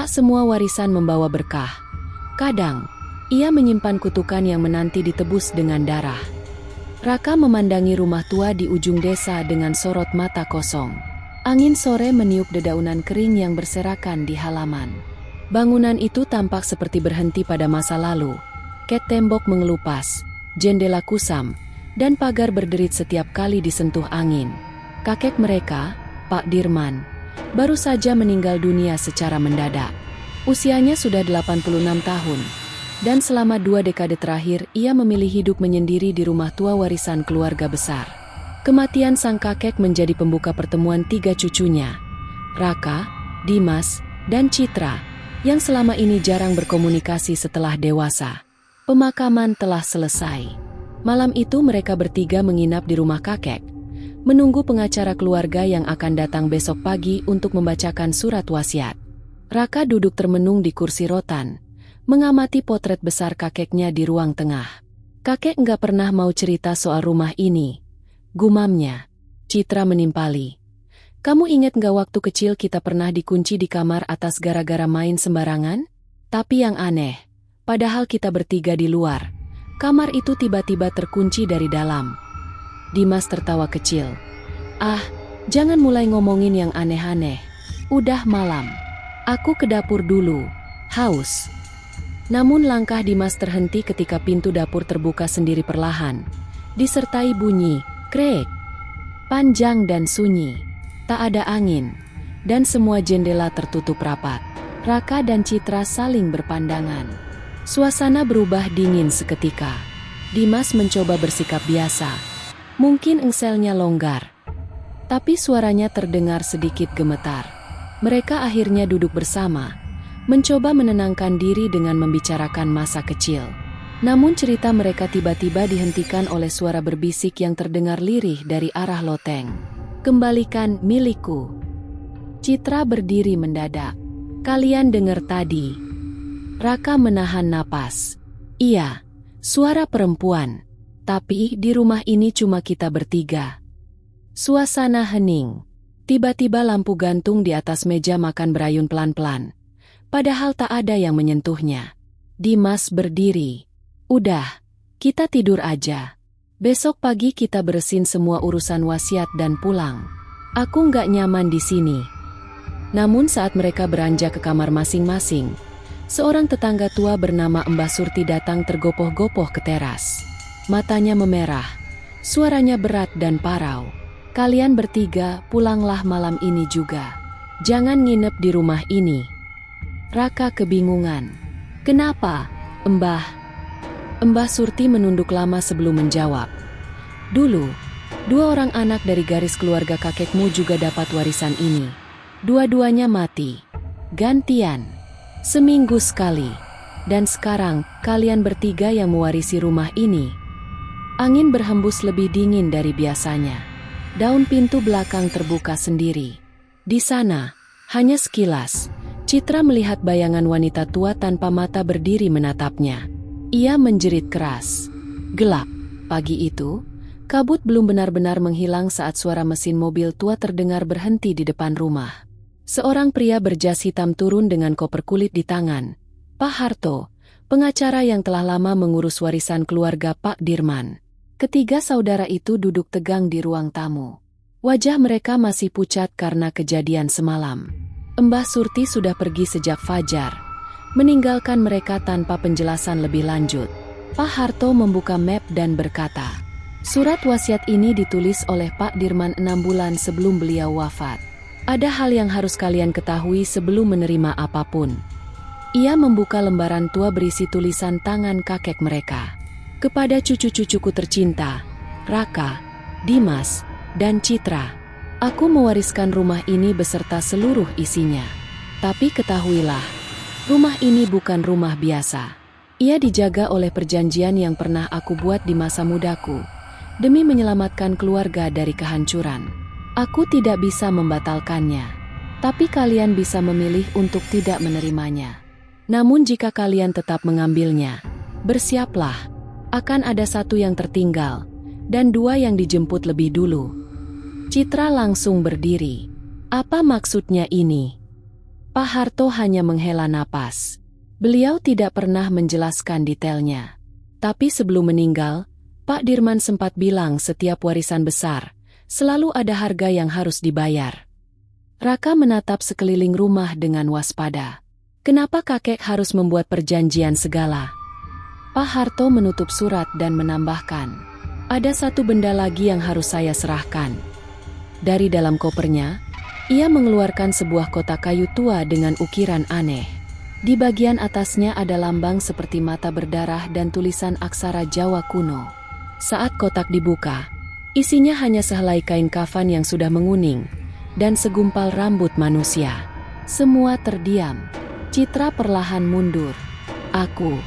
Tak semua warisan membawa berkah. Kadang, ia menyimpan kutukan yang menanti ditebus dengan darah. Raka memandangi rumah tua di ujung desa dengan sorot mata kosong. Angin sore meniup dedaunan kering yang berserakan di halaman. Bangunan itu tampak seperti berhenti pada masa lalu. Ket tembok mengelupas, jendela kusam, dan pagar berderit setiap kali disentuh angin. Kakek mereka, Pak Dirman, baru saja meninggal dunia secara mendadak. Usianya sudah 86 tahun. Dan selama 2 dekade terakhir, ia memilih hidup menyendiri di rumah tua warisan keluarga besar. Kematian sang kakek menjadi pembuka pertemuan 3 cucunya, Raka, Dimas, dan Citra, yang selama ini jarang berkomunikasi setelah dewasa. Pemakaman telah selesai. Malam itu mereka bertiga menginap di rumah kakek, menunggu pengacara keluarga yang akan datang besok pagi untuk membacakan surat wasiat. Raka duduk termenung di kursi rotan, mengamati potret besar kakeknya di ruang tengah. Kakek nggak pernah mau cerita soal rumah ini, gumamnya. Citra menimpali. Kamu ingat nggak waktu kecil kita pernah dikunci di kamar atas gara-gara main sembarangan? Tapi yang aneh, padahal kita bertiga di luar, kamar itu tiba-tiba terkunci dari dalam. Dimas tertawa kecil. Ah, jangan mulai ngomongin yang aneh-aneh. Udah malam. Aku ke dapur dulu. Haus. Namun langkah Dimas terhenti ketika pintu dapur terbuka sendiri perlahan, disertai bunyi, krek, panjang dan sunyi. Tak ada angin, dan semua jendela tertutup rapat. Raka dan Citra saling berpandangan. Suasana berubah dingin seketika. Dimas mencoba bersikap biasa. Mungkin engselnya longgar. Tapi suaranya terdengar sedikit gemetar. Mereka akhirnya duduk bersama, mencoba menenangkan diri dengan membicarakan masa kecil. Namun cerita mereka tiba-tiba dihentikan oleh suara berbisik yang terdengar lirih dari arah loteng. Kembalikan milikku. Citra berdiri mendadak. Kalian dengar tadi? Raka menahan napas. Iya, suara perempuan. Tapi di rumah ini cuma kita bertiga. Suasana hening. Tiba-tiba lampu gantung di atas meja makan berayun pelan-pelan. Padahal tak ada yang menyentuhnya. Dimas berdiri. Udah, kita tidur aja. Besok pagi kita beresin semua urusan wasiat dan pulang. Aku nggak nyaman di sini. Namun saat mereka beranjak ke kamar masing-masing, seorang tetangga tua bernama Mbah Surti datang tergopoh-gopoh ke teras. Matanya memerah, suaranya berat dan parau. Kalian bertiga pulanglah malam ini juga. Jangan nginep di rumah ini. Raka kebingungan. Kenapa, Mbah? Mbah Surti menunduk lama sebelum menjawab. Dulu, 2 orang anak dari garis keluarga kakekmu juga dapat warisan ini. Dua-duanya mati. Gantian. Seminggu sekali. Dan sekarang, kalian bertiga yang mewarisi rumah ini. Angin berhembus lebih dingin dari biasanya. Daun pintu belakang terbuka sendiri. Di sana, hanya sekilas, Citra melihat bayangan wanita tua tanpa mata berdiri menatapnya. Ia menjerit keras. Gelap. Pagi itu, kabut belum benar-benar menghilang saat suara mesin mobil tua terdengar berhenti di depan rumah. Seorang pria berjas hitam turun dengan koper kulit di tangan. Pak Harto, pengacara yang telah lama mengurus warisan keluarga Pak Dirman. Ketiga saudara itu duduk tegang di ruang tamu. Wajah mereka masih pucat karena kejadian semalam. Mbah Surti sudah pergi sejak fajar, meninggalkan mereka tanpa penjelasan lebih lanjut. Pak Harto membuka map dan berkata, surat wasiat ini ditulis oleh Pak Dirman 6 bulan sebelum beliau wafat. Ada hal yang harus kalian ketahui sebelum menerima apapun. Ia membuka lembaran tua berisi tulisan tangan kakek mereka. Kepada cucu-cucuku tercinta, Raka, Dimas, dan Citra, aku mewariskan rumah ini beserta seluruh isinya. Tapi ketahuilah, rumah ini bukan rumah biasa. Ia dijaga oleh perjanjian yang pernah aku buat di masa mudaku, demi menyelamatkan keluarga dari kehancuran. Aku tidak bisa membatalkannya, tapi kalian bisa memilih untuk tidak menerimanya. Namun jika kalian tetap mengambilnya, bersiaplah. Akan ada 1 yang tertinggal, dan 2 yang dijemput lebih dulu. Citra langsung berdiri. Apa maksudnya ini? Pak Harto hanya menghela napas. Beliau tidak pernah menjelaskan detailnya. Tapi sebelum meninggal, Pak Dirman sempat bilang setiap warisan besar, selalu ada harga yang harus dibayar. Raka menatap sekeliling rumah dengan waspada. Kenapa kakek harus membuat perjanjian segala? Pak Harto menutup surat dan menambahkan, ada satu benda lagi yang harus saya serahkan. Dari dalam kopernya, ia mengeluarkan sebuah kotak kayu tua dengan ukiran aneh. Di bagian atasnya ada lambang seperti mata berdarah dan tulisan aksara Jawa kuno. Saat kotak dibuka, isinya hanya sehelai kain kafan yang sudah menguning dan segumpal rambut manusia. Semua terdiam. Citra perlahan mundur. Aku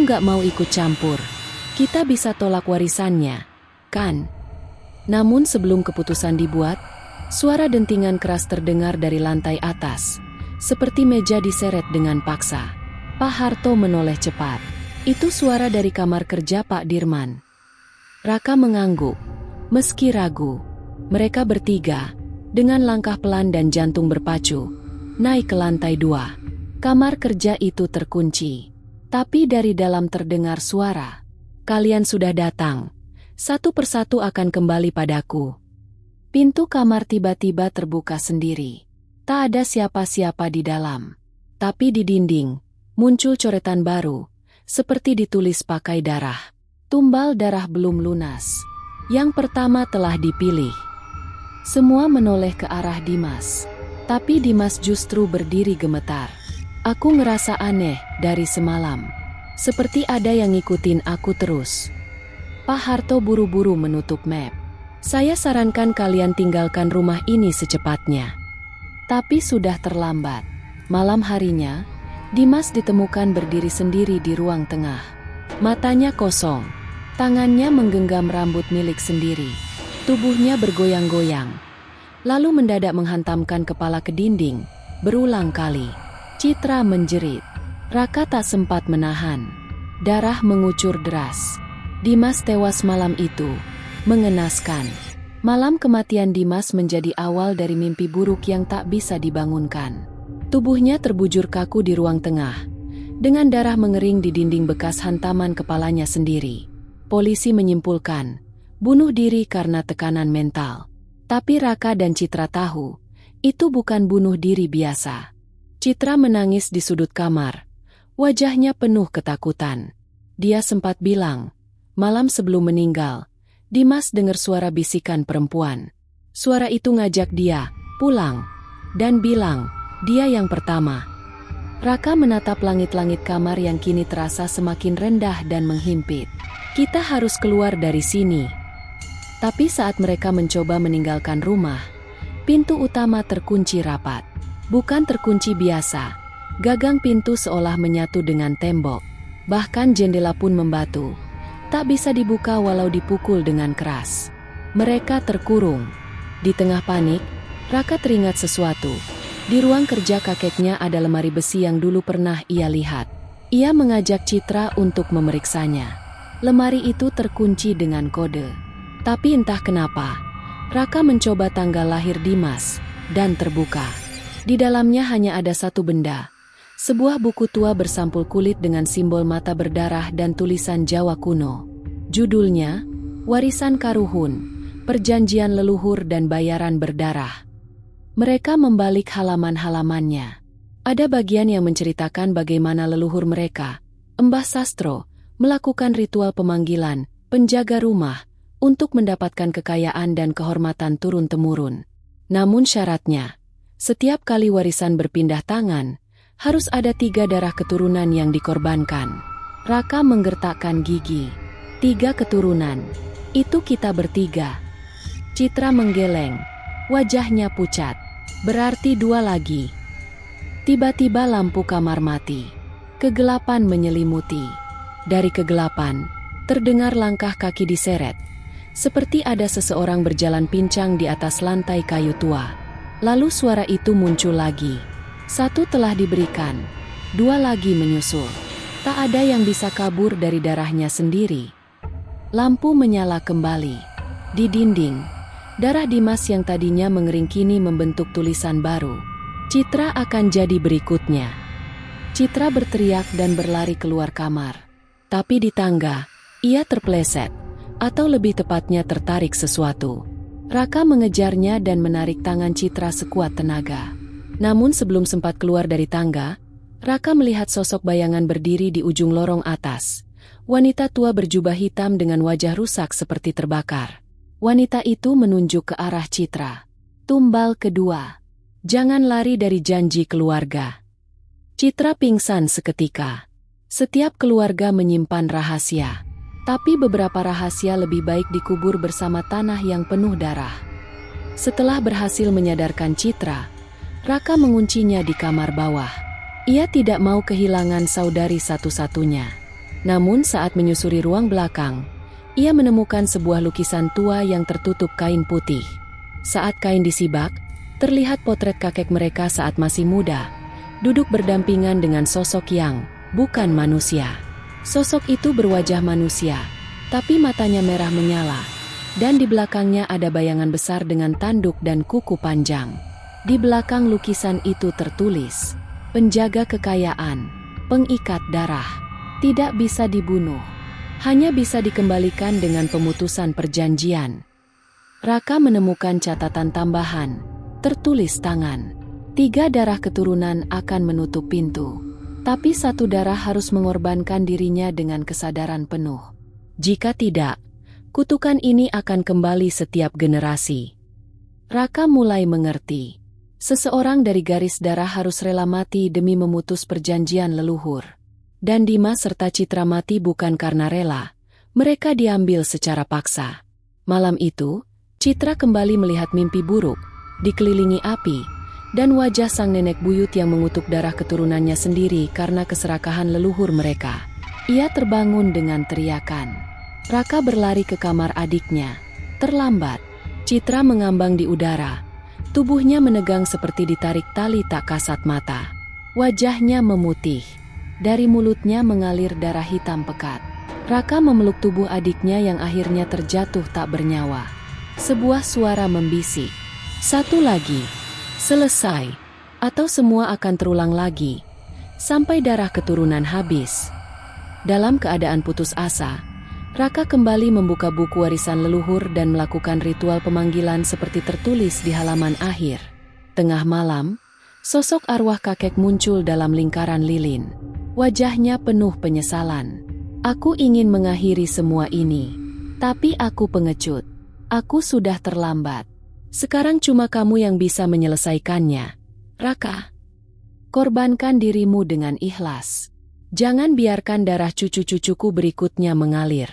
nggak mau ikut campur. Kita bisa tolak warisannya, kan? Namun sebelum keputusan dibuat, suara dentingan keras terdengar dari lantai atas, seperti meja diseret dengan paksa. Pak Harto menoleh cepat. Itu suara dari kamar kerja Pak Dirman. Raka mengangguk, meski ragu. Mereka bertiga, dengan langkah pelan dan jantung berpacu, naik ke lantai 2. Kamar kerja itu terkunci. Tapi dari dalam terdengar suara. Kalian sudah datang. Satu persatu akan kembali padaku. Pintu kamar tiba-tiba terbuka sendiri. Tak ada siapa-siapa di dalam. Tapi di dinding, muncul coretan baru, seperti ditulis pakai darah. Tumbal darah belum lunas. Yang pertama telah dipilih. Semua menoleh ke arah Dimas. Tapi Dimas justru berdiri gemetar. Aku ngerasa aneh dari semalam. Seperti ada yang ngikutin aku terus. Pak Harto buru-buru menutup map. Saya sarankan kalian tinggalkan rumah ini secepatnya. Tapi sudah terlambat. Malam harinya, Dimas ditemukan berdiri sendiri di ruang tengah. Matanya kosong. Tangannya menggenggam rambut milik sendiri. Tubuhnya bergoyang-goyang. Lalu mendadak menghantamkan kepala ke dinding, berulang kali. Citra menjerit. Raka tak sempat menahan. Darah mengucur deras. Dimas tewas malam itu. Mengenaskan. Malam kematian Dimas menjadi awal dari mimpi buruk yang tak bisa dibangunkan. Tubuhnya terbujur kaku di ruang tengah. Dengan darah mengering di dinding bekas hantaman kepalanya sendiri. Polisi menyimpulkan, bunuh diri karena tekanan mental. Tapi Raka dan Citra tahu, itu bukan bunuh diri biasa. Citra menangis di sudut kamar. Wajahnya penuh ketakutan. Dia sempat bilang, malam sebelum meninggal, Dimas dengar suara bisikan perempuan. Suara itu ngajak dia pulang dan bilang, dia yang pertama. Raka menatap langit-langit kamar yang kini terasa semakin rendah dan menghimpit. Kita harus keluar dari sini. Tapi saat mereka mencoba meninggalkan rumah, pintu utama terkunci rapat. Bukan terkunci biasa. Gagang pintu seolah menyatu dengan tembok. Bahkan jendela pun membatu. Tak bisa dibuka walau dipukul dengan keras. Mereka terkurung. Di tengah panik, Raka teringat sesuatu. Di ruang kerja kakeknya ada lemari besi yang dulu pernah ia lihat. Ia mengajak Citra untuk memeriksanya. Lemari itu terkunci dengan kode. Tapi entah kenapa, Raka mencoba tanggal lahir Dimas, dan terbuka. Di dalamnya hanya ada satu benda. Sebuah buku tua bersampul kulit dengan simbol mata berdarah dan tulisan Jawa kuno. Judulnya, Warisan Karuhun, Perjanjian Leluhur dan Bayaran Berdarah. Mereka membalik halaman-halamannya. Ada bagian yang menceritakan bagaimana leluhur mereka, Mbah Sastro, melakukan ritual pemanggilan, penjaga rumah, untuk mendapatkan kekayaan dan kehormatan turun-temurun. Namun syaratnya, setiap kali warisan berpindah tangan, harus ada 3 darah keturunan yang dikorbankan. Raka menggertakkan gigi. 3 keturunan. Itu kita bertiga. Citra menggeleng. Wajahnya pucat. Berarti 2 lagi. Tiba-tiba lampu kamar mati. Kegelapan menyelimuti. Dari kegelapan, terdengar langkah kaki diseret. Seperti ada seseorang berjalan pincang di atas lantai kayu tua. Lalu suara itu muncul lagi. 1 telah diberikan. 2 lagi menyusul. Tak ada yang bisa kabur dari darahnya sendiri. Lampu menyala kembali. Di dinding, darah Dimas yang tadinya mengering kini membentuk tulisan baru. Citra akan jadi berikutnya. Citra berteriak dan berlari keluar kamar. Tapi di tangga, ia terpeleset, atau lebih tepatnya tertarik sesuatu. Raka mengejarnya dan menarik tangan Citra sekuat tenaga. Namun sebelum sempat keluar dari tangga, Raka melihat sosok bayangan berdiri di ujung lorong atas. Wanita tua berjubah hitam dengan wajah rusak seperti terbakar. Wanita itu menunjuk ke arah Citra. Tumbal kedua. Jangan lari dari janji keluarga. Citra pingsan seketika. Setiap keluarga menyimpan rahasia. Tapi beberapa rahasia lebih baik dikubur bersama tanah yang penuh darah. Setelah berhasil menyadarkan Citra, Raka menguncinya di kamar bawah. Ia tidak mau kehilangan saudari satu-satunya. Namun saat menyusuri ruang belakang, ia menemukan sebuah lukisan tua yang tertutup kain putih. Saat kain disibak, terlihat potret kakek mereka saat masih muda, duduk berdampingan dengan sosok yang bukan manusia. Sosok itu berwajah manusia, tapi matanya merah menyala, dan di belakangnya ada bayangan besar dengan tanduk dan kuku panjang. Di belakang lukisan itu tertulis, penjaga kekayaan, pengikat darah, tidak bisa dibunuh, hanya bisa dikembalikan dengan pemutusan perjanjian. Raka menemukan catatan tambahan, tertulis tangan. 3 darah keturunan akan menutup pintu. Tapi 1 darah harus mengorbankan dirinya dengan kesadaran penuh. Jika tidak, kutukan ini akan kembali setiap generasi. Raka mulai mengerti. Seseorang dari garis darah harus rela mati demi memutus perjanjian leluhur. Dan Dimas serta Citra mati bukan karena rela. Mereka diambil secara paksa. Malam itu, Citra kembali melihat mimpi buruk, dikelilingi api, dan wajah sang nenek buyut yang mengutuk darah keturunannya sendiri karena keserakahan leluhur mereka. Ia terbangun dengan teriakan. Raka berlari ke kamar adiknya. Terlambat. Citra mengambang di udara. Tubuhnya menegang seperti ditarik tali tak kasat mata. Wajahnya memutih. Dari mulutnya mengalir darah hitam pekat. Raka memeluk tubuh adiknya yang akhirnya terjatuh tak bernyawa. Sebuah suara membisik. 1 lagi. Selesai. Atau semua akan terulang lagi. Sampai darah keturunan habis. Dalam keadaan putus asa, Raka kembali membuka buku warisan leluhur dan melakukan ritual pemanggilan seperti tertulis di halaman akhir. Tengah malam, sosok arwah kakek muncul dalam lingkaran lilin. Wajahnya penuh penyesalan. Aku ingin mengakhiri semua ini. Tapi aku pengecut. Aku sudah terlambat. Sekarang cuma kamu yang bisa menyelesaikannya. Raka, korbankan dirimu dengan ikhlas. Jangan biarkan darah cucu-cucuku berikutnya mengalir.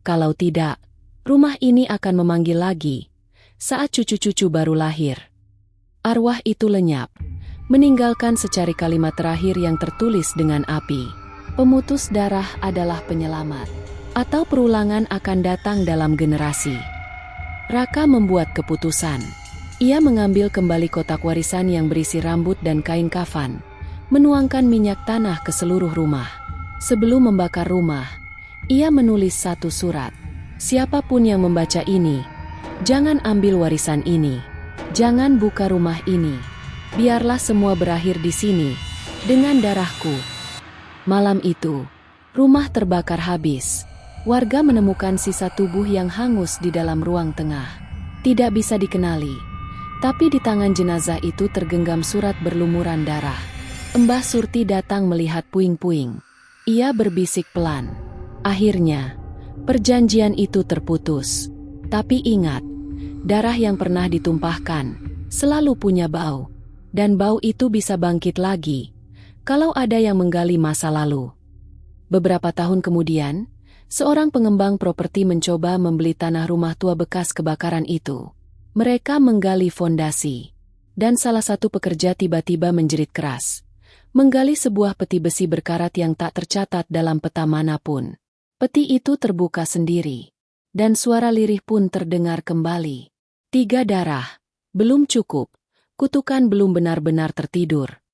Kalau tidak, rumah ini akan memanggil lagi saat cucu-cucu baru lahir. Arwah itu lenyap, meninggalkan secari kalimat terakhir yang tertulis dengan api. Pemutus darah adalah penyelamat, atau perulangan akan datang dalam generasi. Raka membuat keputusan. Ia mengambil kembali kotak warisan yang berisi rambut dan kain kafan, menuangkan minyak tanah ke seluruh rumah. Sebelum membakar rumah, ia menulis 1 surat. Siapapun yang membaca ini, jangan ambil warisan ini. Jangan buka rumah ini. Biarlah semua berakhir di sini, dengan darahku. Malam itu, rumah terbakar habis. Warga menemukan sisa tubuh yang hangus di dalam ruang tengah. Tidak bisa dikenali, tapi di tangan jenazah itu tergenggam surat berlumuran darah. Mbah Surti datang melihat puing-puing. Ia berbisik pelan. Akhirnya, perjanjian itu terputus. Tapi ingat, darah yang pernah ditumpahkan selalu punya bau. Dan bau itu bisa bangkit lagi kalau ada yang menggali masa lalu. Beberapa tahun kemudian, seorang pengembang properti mencoba membeli tanah rumah tua bekas kebakaran itu. Mereka menggali fondasi, dan salah satu pekerja tiba-tiba menjerit keras. Menggali sebuah peti besi berkarat yang tak tercatat dalam peta manapun. Peti itu terbuka sendiri, dan suara lirih pun terdengar kembali. 3 darah, belum cukup, kutukan belum benar-benar tertidur.